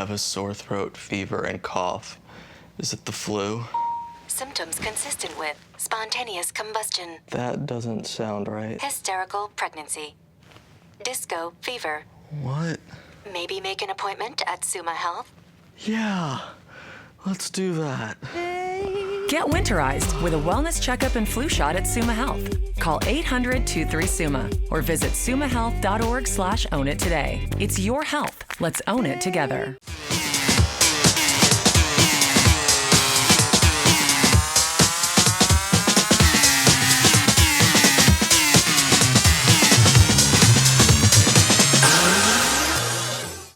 have a sore throat, fever, and cough. Is it the flu? Symptoms consistent with spontaneous combustion. That doesn't sound right. Hysterical pregnancy. Disco fever. What? Maybe make an appointment at Summa Health? Yeah, let's do that. Get winterized with a wellness checkup and flu shot at Summa Health. Call 800-23-SUMMA or visit summahealth.org/own it today. It's your health. Let's own it together.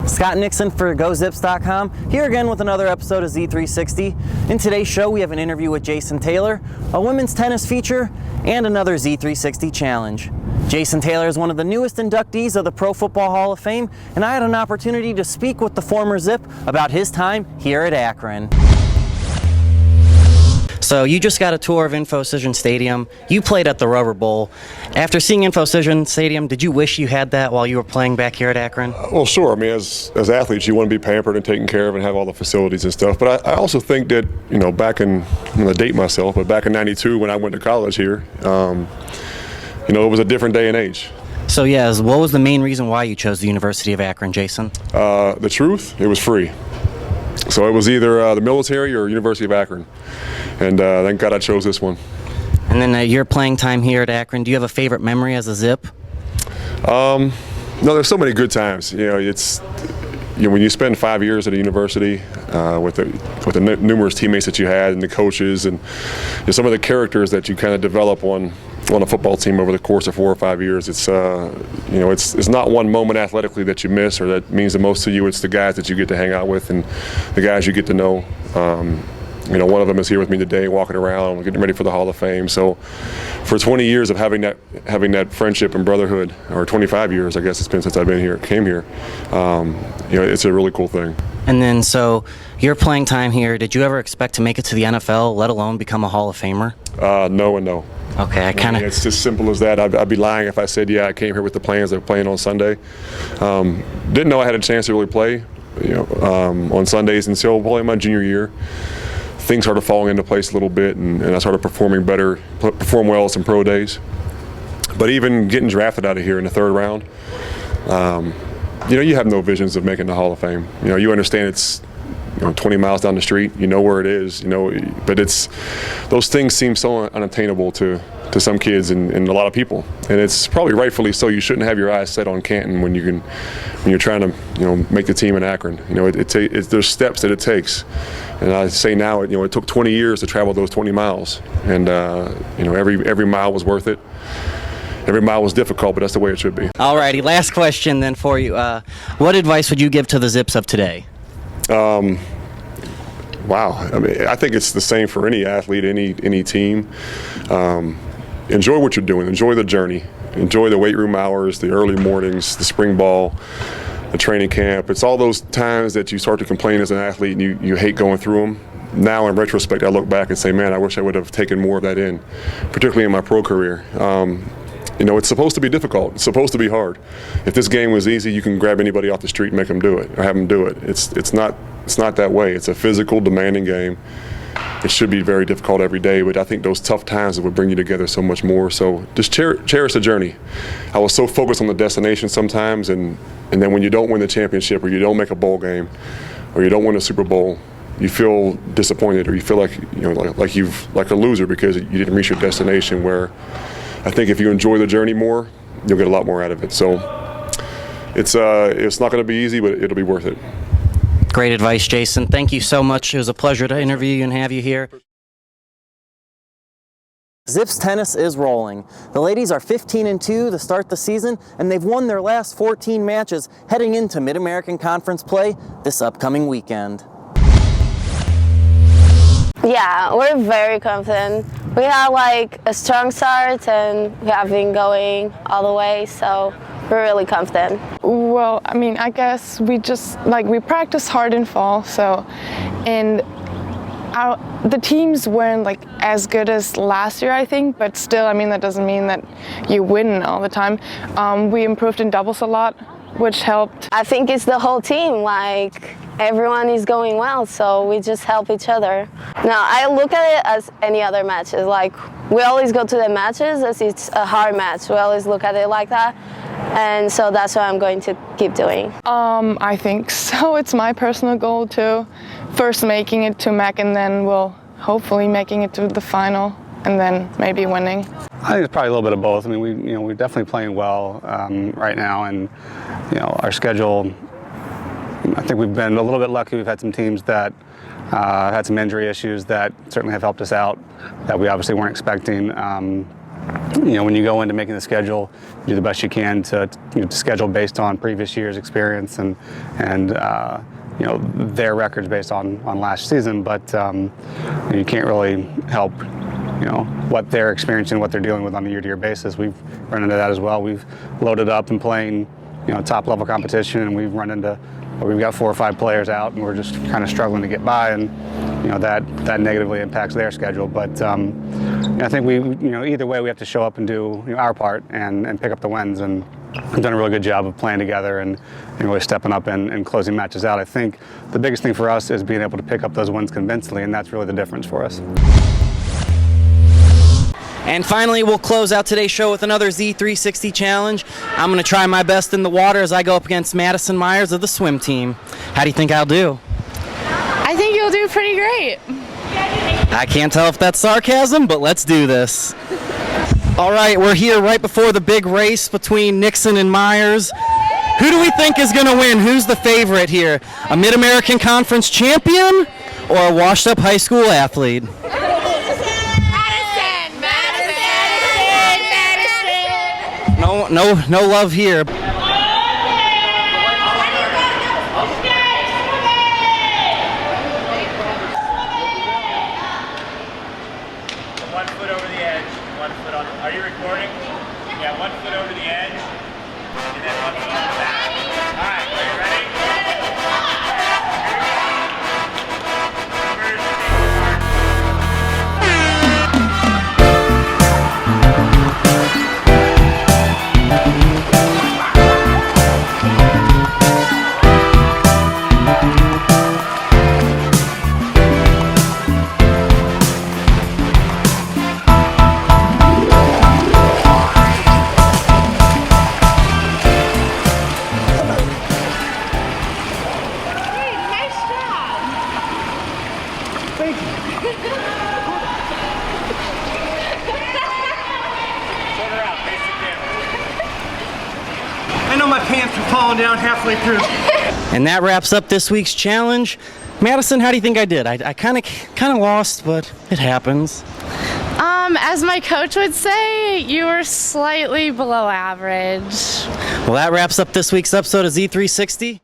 Scott Nixon for GoZips.com, here again with another episode of Z360. In today's show, we have an interview with Jason Taylor, a women's tennis feature, and another Z360 challenge. Jason Taylor is one of the newest inductees of the Pro Football Hall of Fame, and I had an opportunity to speak with the former Zip about his time here at Akron. So you just got a tour of InfoCision Stadium. You played at the Rubber Bowl. After seeing InfoCision Stadium, did you wish you had that while you were playing back here at Akron? Well, sure. I mean, as athletes, you want to be pampered and taken care of and have all the facilities and stuff. But I also think that, back in, I'm going to date myself, but back in '92 when I went to college here, it was a different day and age. So yes, what was the main reason why you chose the University of Akron, Jason? The truth, it was free. So it was either the military or University of Akron. And thank God I chose this one. And then your playing time here at Akron, do you have a favorite memory as a Zip? No, there's so many good times. It's when you spend 5 years at a university with the numerous teammates that you had and the coaches and some of the characters that you kind of develop on a football team over the course of 4 or 5 years. It's it's not one moment athletically that you miss or that means the most to you. It's the guys that you get to hang out with and the guys you get to know. One of them is here with me today, walking around, getting ready for the Hall of Fame. So, for 20 years of having that friendship and brotherhood, or 25 years, I guess it's been since came here. It's a really cool thing. And then, so your playing time here, did you ever expect to make it to the NFL, let alone become a Hall of Famer? No and no. Okay, it's just simple as that. I'd be lying if I said, yeah, I came here with the plans of playing on Sunday. Didn't know I had a chance to really play, on Sundays until probably my junior year. Things started falling into place a little bit, and I started perform well at some pro days. But even getting drafted out of here in the third round, you have no visions of making the Hall of Fame. You understand it's 20 miles down the street. You know where it is. But those things seem so unattainable to some kids and a lot of people, and it's probably rightfully so. You shouldn't have your eyes set on Canton when you're trying to make the team in Akron. There's steps that it takes, and I say now it took 20 years to travel those 20 miles, and every mile was worth it. Every mile was difficult, but that's the way it should be. Alrighty, last question then for you. What advice would you give to the Zips of today? Wow, I think it's the same for any athlete, any team. Enjoy what you're doing. Enjoy the journey. Enjoy the weight room hours, the early mornings, the spring ball, the training camp. It's all those times that you start to complain as an athlete and you hate going through them. Now in retrospect, I look back and say, man, I wish I would have taken more of that in, particularly in my pro career. It's supposed to be difficult. It's supposed to be hard. If this game was easy, you can grab anybody off the street and make them do it or have them do it. It's not that way. It's a physical, demanding game. It should be very difficult every day, but I think those tough times would bring you together so much more. So just cherish the journey. I was so focused on the destination sometimes, and then when you don't win the championship or you don't make a bowl game or you don't win a Super Bowl, you feel disappointed or you feel like a loser because you didn't reach your destination. Where I think if you enjoy the journey more, you'll get a lot more out of it. So it's not going to be easy, but it'll be worth it. Great advice, Jason. Thank you so much. It was a pleasure to interview you and have you here. Zips tennis is rolling. The ladies are 15-2 to start the season, and they've won their last 14 matches heading into Mid-American Conference play this upcoming weekend. Yeah, we're very confident. We had a strong start and we have been going all the way, so we're really confident. Well, I guess we just we practiced hard in fall, and the teams weren't as good as last year, I think, but still, that doesn't mean that you win all the time. We improved in doubles a lot, which helped. I think it's the whole team. everyone is going well, so we just help each other. Now, I look at it as any other matches. Like, we always go to the matches as it's a hard match. We always look at it like that. And so that's what I'm going to keep doing. I think so. It's my personal goal to first making it to MAC and then we'll hopefully making it to the final and then maybe winning. I think it's probably a little bit of both. I mean, we're definitely playing well right now, and our schedule. I think we've been a little bit lucky. We've had some teams that had some injury issues that certainly have helped us out that we obviously weren't expecting. When you go into making the schedule, you do the best you can to schedule based on previous year's experience and their records based on last season. But you can't really help what they're experiencing, what they're dealing with on a year-to-year basis. We've run into that as well. We've loaded up and playing top-level competition, and we've got 4 or 5 players out, and we're just kind of struggling to get by, and that negatively impacts their schedule. But I think either way we have to show up and do our part and pick up the wins, and we've done a really good job of playing together and really stepping up and closing matches out. I think the biggest thing for us is being able to pick up those wins convincingly, and that's really the difference for us. And finally, we'll close out today's show with another Z360 challenge. I'm going to try my best in the water as I go up against Madison Myers of the swim team. How do you think I'll do? I think you'll do pretty great. I can't tell if that's sarcasm, but let's do this. All right, we're here right before the big race between Nixon and Myers. Who do we think is going to win? Who's the favorite here? A Mid-American Conference champion or a washed-up high school athlete? No love here. 1 foot over the edge, 1 foot on the, are you recording? Yeah, 1 foot over the edge, and then 1 foot on the back. All right, are you ready? I know my pants are falling down halfway through. And that wraps up this week's challenge. Madison, how do you think I did? I kind of lost, but it happens. As my coach would say, you were slightly below average. Well, that wraps up this week's episode of Z360.